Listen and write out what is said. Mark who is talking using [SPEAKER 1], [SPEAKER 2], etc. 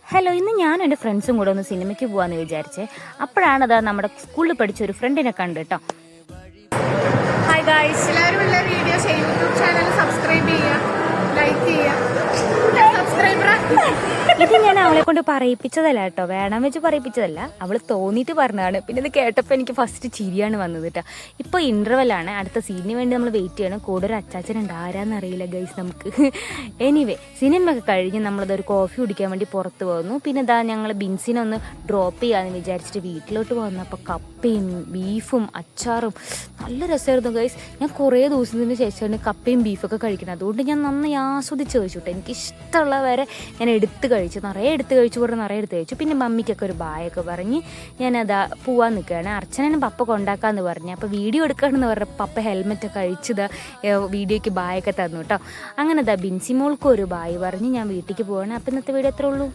[SPEAKER 1] Hello, ഇന്ന് ഞാനും എൻ്റെ ഫ്രണ്ട്സും കൂടെ ഒന്ന് സിനിമയ്ക്ക് പോകാമെന്ന് വിചാരിച്ചേ. അപ്പോഴാണതാ നമ്മുടെ സ്കൂളിൽ പഠിച്ച ഒരു ഫ്രണ്ടിനെ കണ്ടു കേട്ടോ.
[SPEAKER 2] ഹായ് ഗായ്സ്, എല്ലാവരും എല്ലാ വീഡിയോസ് യൂട്യൂബ് ചാനൽ സബ്സ്ക്രൈബ് ചെയ്യുക, ലൈക്ക് ചെയ്യുക. സബ്സ്ക്രൈബർ
[SPEAKER 1] ഇത് ഞാൻ അവളെ കൊണ്ട് പറയിപ്പിച്ചതല്ല കേട്ടോ, വേണം വെച്ച് പറയിപ്പിച്ചതല്ല, അവൾ തോന്നിയിട്ട് പറഞ്ഞതാണ്. പിന്നെ ഇത് കേട്ടപ്പോൾ എനിക്ക് ഫസ്റ്റ് ചിരിയാണ് വന്നത് കേട്ടോ. ഇപ്പോൾ ഇൻ്റർവെല്ലാണ്, അടുത്ത സീനിന് വേണ്ടി നമ്മൾ വെയിറ്റ് ചെയ്യണം. കൂടെ ഒരു അച്ചാച്ചനുണ്ട്, ആരാന്നറിയില്ല ഗൈസ് നമുക്ക്. എനിവേ, സിനിമയൊക്കെ കഴിഞ്ഞ് നമ്മളതൊരു കോഫി കുടിക്കാൻ വേണ്ടി പുറത്ത് പോകുന്നു. പിന്നെ ഇതാ ഞങ്ങൾ ബിൻസിനെ ഒന്ന് ഡ്രോപ്പ് ചെയ്യാമെന്ന് വിചാരിച്ചിട്ട് വീട്ടിലോട്ട് വന്നപ്പോൾ കപ്പയും ബീഫും അച്ചാറും നല്ല രസമായിരുന്നു ഗൈസ്. ഞാൻ കുറേ ദിവസത്തിന് ശേഷമാണ് കപ്പയും ബീഫൊക്കെ കഴിക്കുന്നത്, അതുകൊണ്ട് ഞാൻ നന്നായി ആസ്വദിച്ച് കഴിച്ചു കേട്ടോ. എനിക്കിഷ്ടമുള്ള വരെ ഞാൻ എടുത്ത് കഴിച്ചു, നിറയെ എടുത്ത് കഴിച്ചു, കൂടെ നിറയെ എടുത്ത് കഴിച്ചു. പിന്നെ മമ്മിക്കൊക്കെ ഒരു ബായൊക്കെ പറഞ്ഞ് ഞാനതാ പോവാൻ നിൽക്കുകയാണ്. അർച്ചനനും പപ്പ കൊണ്ടാക്കാമെന്ന് പറഞ്ഞു. അപ്പോൾ വീഡിയോ എടുക്കുകയാണെന്ന് പറഞ്ഞ പപ്പ ഹെൽമെറ്റൊക്കെ അഴിച്ചതാ വീഡിയോയ്ക്ക് ബായൊക്കെ തന്നു കേട്ടോ. അങ്ങനെ ബിൻസി മോൾക്കും ഒരു ബായ് പറഞ്ഞ് ഞാൻ വീട്ടിലേക്ക് പോവാണ്. അപ്പോൾ ഇന്നത്തെ വീഡിയോ എത്ര ഉള്ളൂ.